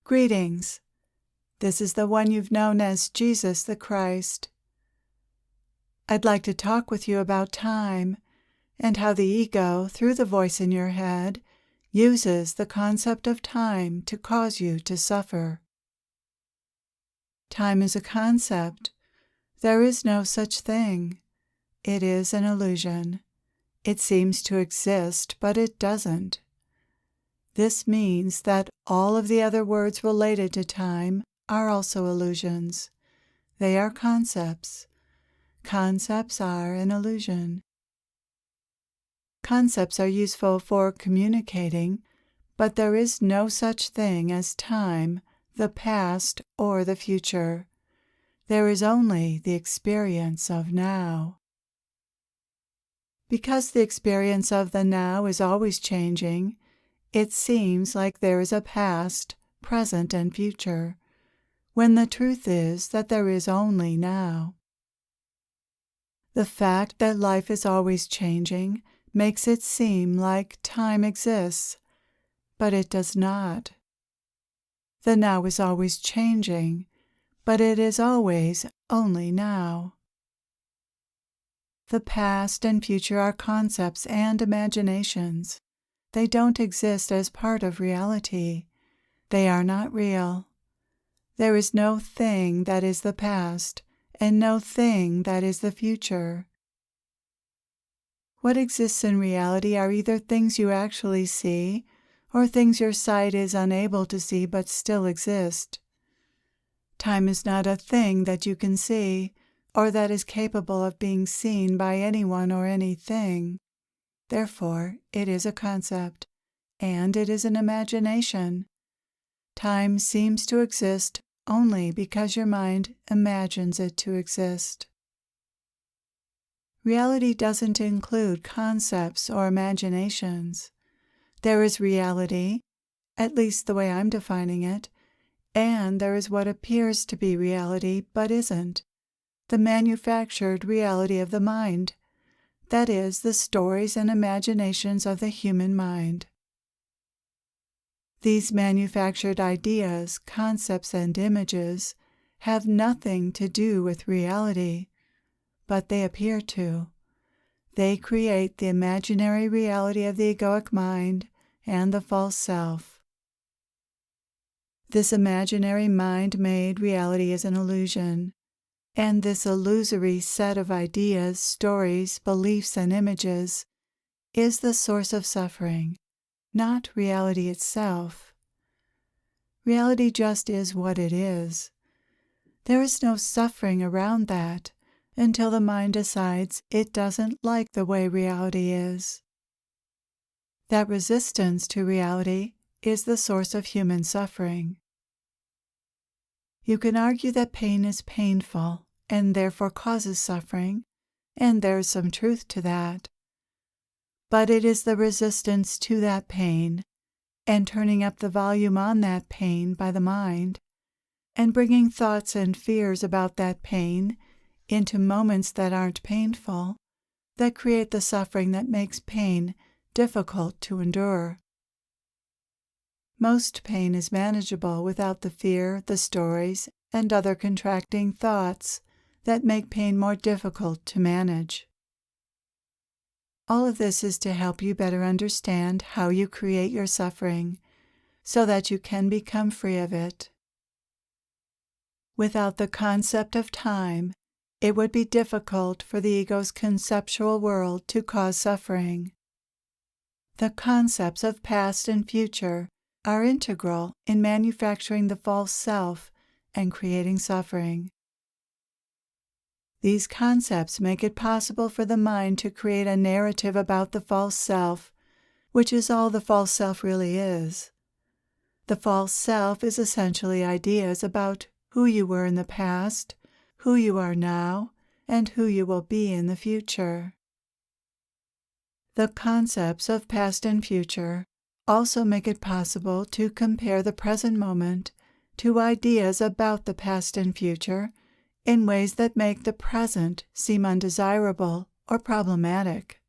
Greetings. This is the one you've known as Jesus the Christ. I'd like to talk with you about time and how the ego, through the voice in your head, uses the concept of time to cause you to suffer. Time is a concept. There is no such thing. It is an illusion. It seems to exist, but it doesn't. This means that all of the other words related to time are also illusions. They are concepts. Concepts are an illusion. Concepts are useful for communicating, but there is no such thing as time, the past, or the future. There is only the experience of now. Because the experience of the now is always changing, it seems like there is a past, present, and future, when the truth is that there is only now. The fact that life is always changing makes it seem like time exists, but it does not. The now is always changing, but it is always only now. The past and future are concepts and imaginations. They don't exist as part of reality. They are not real. There is no thing that is the past, and no thing that is the future. What exists in reality are either things you actually see, or things your sight is unable to see but still exist. Time is not a thing that you can see, or that is capable of being seen by anyone or anything. Therefore, it is a concept, and it is an imagination. Time seems to exist only because your mind imagines it to exist. Reality doesn't include concepts or imaginations. There is reality, at least the way I'm defining it, and there is what appears to be reality but isn't, the manufactured reality of the mind. That is, the stories and imaginations of the human mind. These manufactured ideas, concepts, and images have nothing to do with reality, but they appear to. They create the imaginary reality of the egoic mind and the false self. This imaginary mind-made reality is an illusion. And this illusory set of ideas, stories, beliefs, and images is the source of suffering, not reality itself. Reality just is what it is. There is no suffering around that until the mind decides it doesn't like the way reality is. That resistance to reality is the source of human suffering. You can argue that pain is painful and therefore causes suffering, and there is some truth to that. But it is the resistance to that pain, and turning up the volume on that pain by the mind, and bringing thoughts and fears about that pain into moments that aren't painful, that create the suffering that makes pain difficult to endure. Most pain is manageable without the fear, the stories, and other contracting thoughts that make pain more difficult to manage. All of this is to help you better understand how you create your suffering, so that you can become free of it. Without the concept of time, it would be difficult for the ego's conceptual world to cause suffering. The concepts of past and future are integral in manufacturing the false self and creating suffering. These concepts make it possible for the mind to create a narrative about the false self, which is all the false self really is. The false self is essentially ideas about who you were in the past, who you are now, and who you will be in the future. The concepts of past and future also make it possible to compare the present moment to ideas about the past and future in ways that make the present seem undesirable or problematic.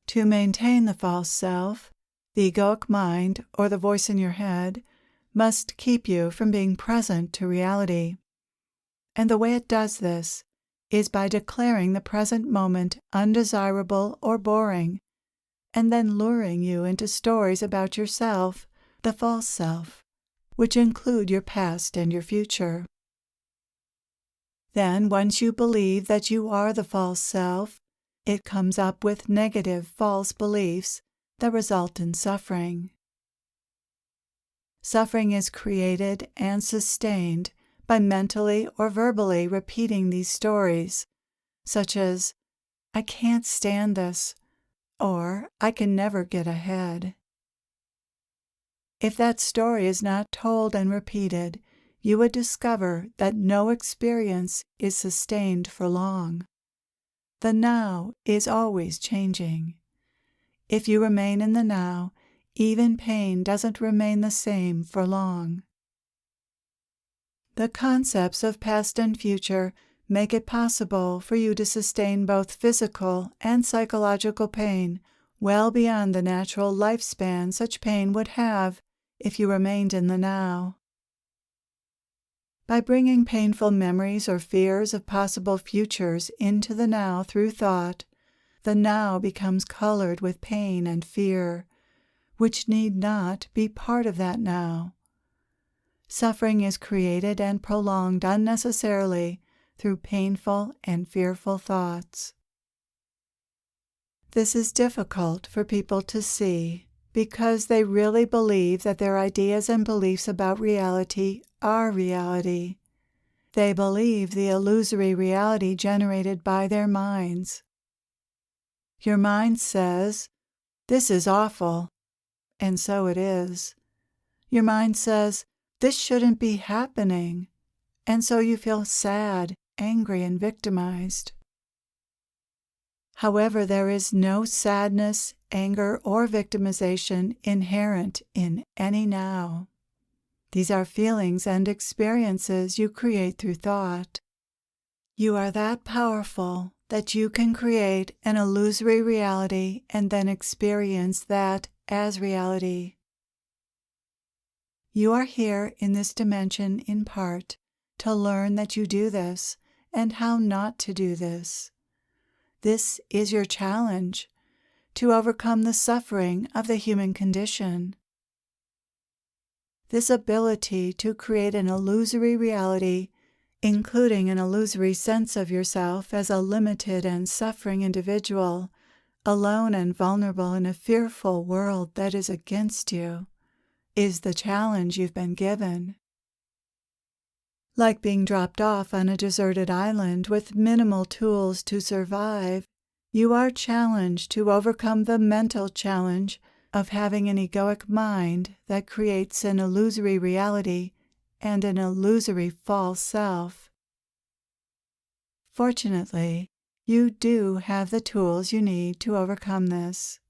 To maintain the false self, the egoic mind, or the voice in your head, must keep you from being present to reality. And the way it does this is by declaring the present moment undesirable or boring, and then luring you into stories about yourself, the false self, which include your past and your future. Then, once you believe that you are the false self, it comes up with negative false beliefs that result in suffering. Suffering is created and sustained by mentally or verbally repeating these stories, such as, "I can't stand this," or "I can never get ahead." If that story is not told and repeated, you would discover that no experience is sustained for long. The now is always changing. If you remain in the now, even pain doesn't remain the same for long. The concepts of past and future make it possible for you to sustain both physical and psychological pain well beyond the natural lifespan such pain would have if you remained in the now. By bringing painful memories or fears of possible futures into the now through thought, the now becomes colored with pain and fear, which need not be part of that now. Suffering is created and prolonged unnecessarily through painful and fearful thoughts. This is difficult for people to see because they really believe that their ideas and beliefs about reality are reality. They believe the illusory reality generated by their minds. Your mind says, "This is awful," and so it is. Your mind says, "This shouldn't be happening," and so you feel sad, angry, and victimized. However, there is no sadness, anger, or victimization inherent in any now. These are feelings and experiences you create through thought. You are that powerful that you can create an illusory reality and then experience that as reality. You are here in this dimension in part to learn that you do this and how not to do this. This is your challenge, to overcome the suffering of the human condition. This ability to create an illusory reality, including an illusory sense of yourself as a limited and suffering individual, alone and vulnerable in a fearful world that is against you, is the challenge you've been given. Like being dropped off on a deserted island with minimal tools to survive, you are challenged to overcome the mental challenge of having an egoic mind that creates an illusory reality and an illusory false self. Fortunately, you do have the tools you need to overcome this.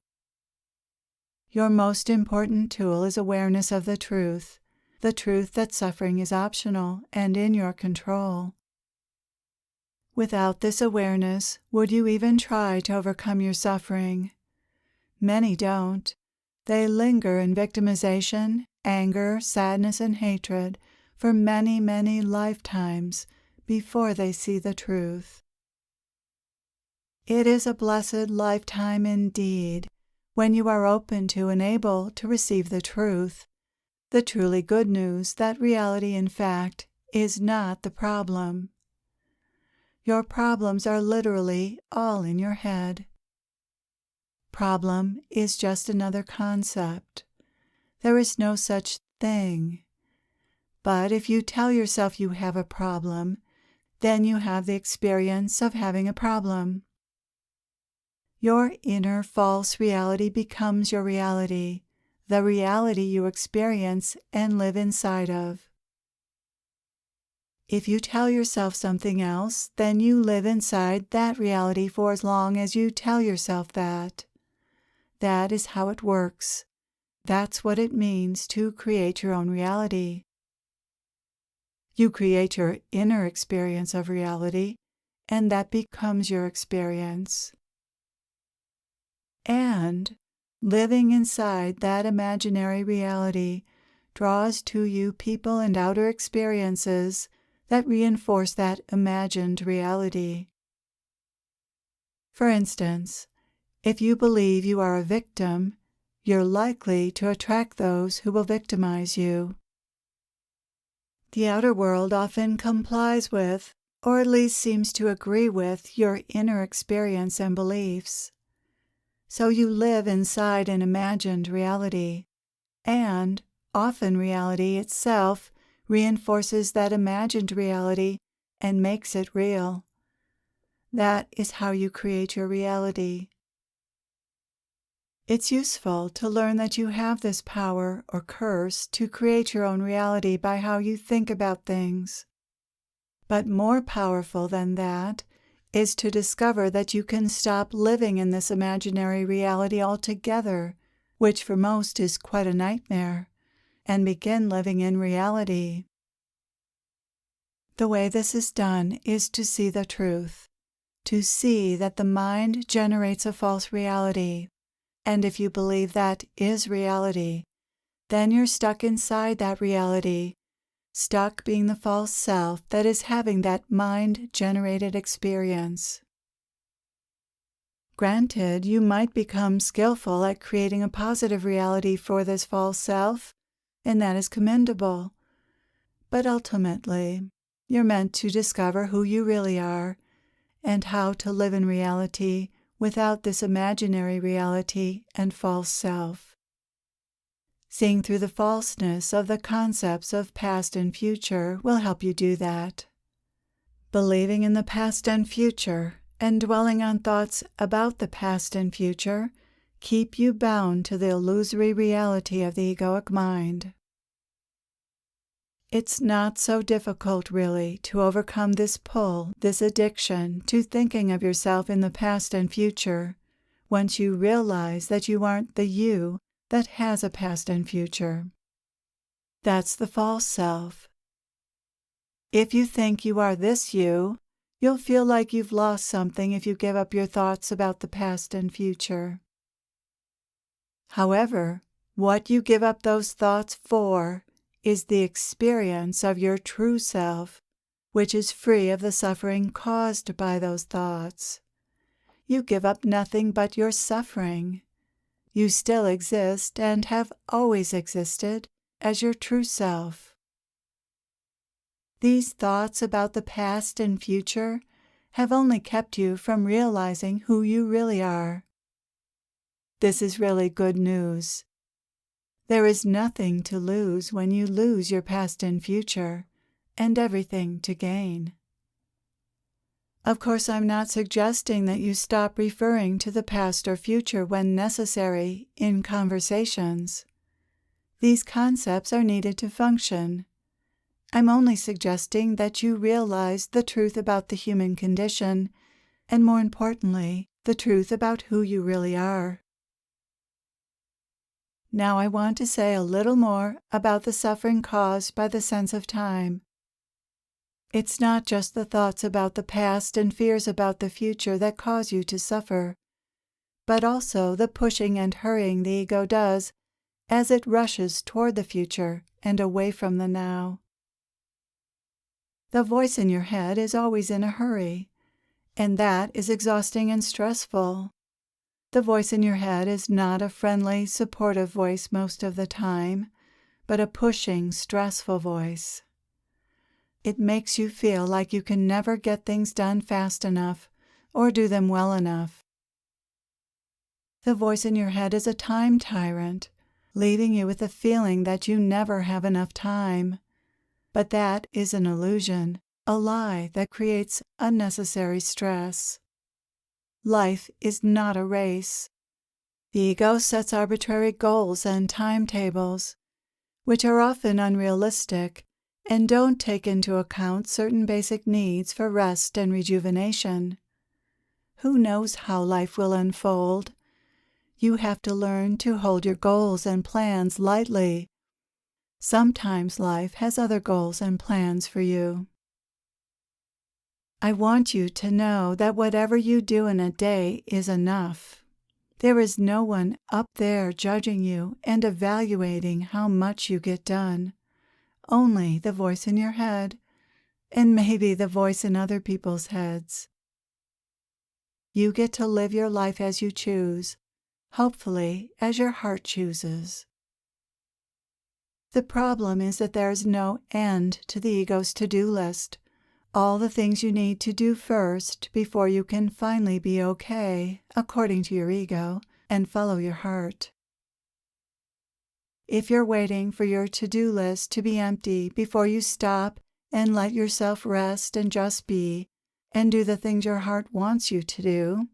Your most important tool is awareness of the truth that suffering is optional and in your control. Without this awareness, would you even try to overcome your suffering? Many don't. They linger in victimization, anger, sadness, and hatred for many, many lifetimes before they see the truth. It is a blessed lifetime indeed when you are open to and able to receive the truth, the truly good news that reality, in fact, is not the problem. Your problems are literally all in your head. Problem is just another concept. There is no such thing. But if you tell yourself you have a problem, then you have the experience of having a problem. Your inner false reality becomes your reality, the reality you experience and live inside of. If you tell yourself something else, then you live inside that reality for as long as you tell yourself that. That is how it works. That's what it means to create your own reality. You create your inner experience of reality, and that becomes your experience. And living inside that imaginary reality draws to you people and outer experiences that reinforce that imagined reality. For instance, if you believe you are a victim, you're likely to attract those who will victimize you. The outer world often complies with, or at least seems to agree with, your inner experience and beliefs. So you live inside an imagined reality, and often reality itself reinforces that imagined reality and makes it real. That is how you create your reality. It's useful to learn that you have this power or curse to create your own reality by how you think about things. But more powerful than that is to discover that you can stop living in this imaginary reality altogether, which for most is quite a nightmare, and begin living in reality. The way this is done is to see the truth, to see that the mind generates a false reality. And if you believe that is reality, then you're stuck inside that reality, stuck being the false self that is having that mind-generated experience. Granted, you might become skillful at creating a positive reality for this false self, and that is commendable. But ultimately, you're meant to discover who you really are and how to live in reality without this imaginary reality and false self. Seeing through the falseness of the concepts of past and future will help you do that. Believing in the past and future and dwelling on thoughts about the past and future keep you bound to the illusory reality of the egoic mind. It's not so difficult, really, to overcome this pull, this addiction to thinking of yourself in the past and future, once you realize that you aren't the you that has a past and future. That's the false self. If you think you are this you, you'll feel like you've lost something if you give up your thoughts about the past and future. However, what you give up those thoughts for is the experience of your true self, which is free of the suffering caused by those thoughts. You give up nothing but your suffering. You still exist and have always existed as your true self. These thoughts about the past and future have only kept you from realizing who you really are. This is really good news. There is nothing to lose when you lose your past and future, and everything to gain. Of course, I'm not suggesting that you stop referring to the past or future when necessary in conversations. These concepts are needed to function. I'm only suggesting that you realize the truth about the human condition, and more importantly, the truth about who you really are. Now I want to say a little more about the suffering caused by the sense of time. It's not just the thoughts about the past and fears about the future that cause you to suffer, but also the pushing and hurrying the ego does as it rushes toward the future and away from the now. The voice in your head is always in a hurry, and that is exhausting and stressful. The voice in your head is not a friendly, supportive voice most of the time, but a pushing, stressful voice. It makes you feel like you can never get things done fast enough or do them well enough. The voice in your head is a time tyrant, leaving you with the feeling that you never have enough time. But that is an illusion, a lie that creates unnecessary stress. Life is not a race. The ego sets arbitrary goals and timetables, which are often unrealistic and don't take into account certain basic needs for rest and rejuvenation. Who knows how life will unfold? You have to learn to hold your goals and plans lightly. Sometimes life has other goals and plans for you. I want you to know that whatever you do in a day is enough. There is no one up there judging you and evaluating how much you get done. Only the voice in your head, and maybe the voice in other people's heads. You get to live your life as you choose, hopefully as your heart chooses. The problem is that there is no end to the ego's to-do list. All the things you need to do first before you can finally be okay, according to your ego, and follow your heart. If you're waiting for your to-do list to be empty before you stop and let yourself rest and just be, and do the things your heart wants you to do,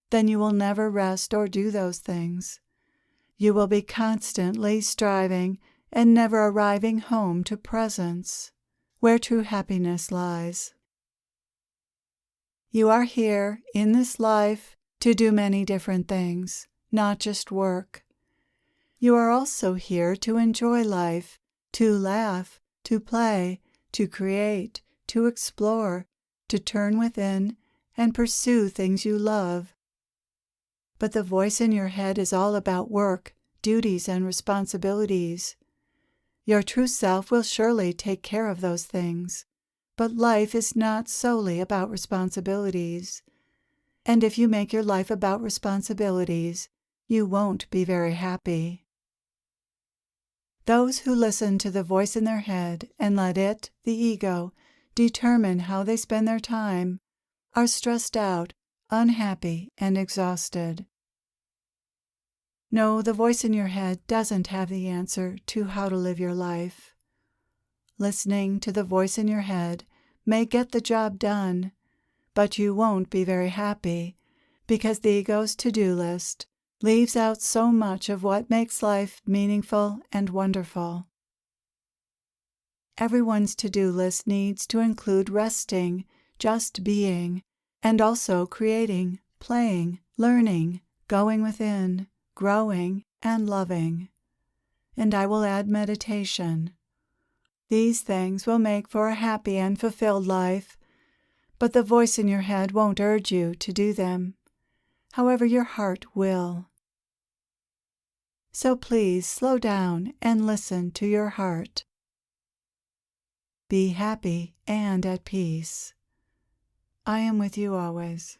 then you will never rest or do those things. You will be constantly striving and never arriving home to presence, where true happiness lies. You are here in this life to do many different things, not just work. You are also here to enjoy life, to laugh, to play, to create, to explore, to turn within and pursue things you love. But the voice in your head is all about work, duties, and responsibilities. Your true self will surely take care of those things, but life is not solely about responsibilities. And if you make your life about responsibilities, you won't be very happy. Those who listen to the voice in their head and let it, the ego, determine how they spend their time, are stressed out, unhappy, and exhausted. No, the voice in your head doesn't have the answer to how to live your life. Listening to the voice in your head may get the job done, but you won't be very happy because the ego's to-do list leaves out so much of what makes life meaningful and wonderful. Everyone's to-do list needs to include resting, just being, and also creating, playing, learning, going within, growing, and loving. And I will add meditation. These things will make for a happy and fulfilled life, but the voice in your head won't urge you to do them. However, your heart will. So please slow down and listen to your heart. Be happy and at peace. I am with you always.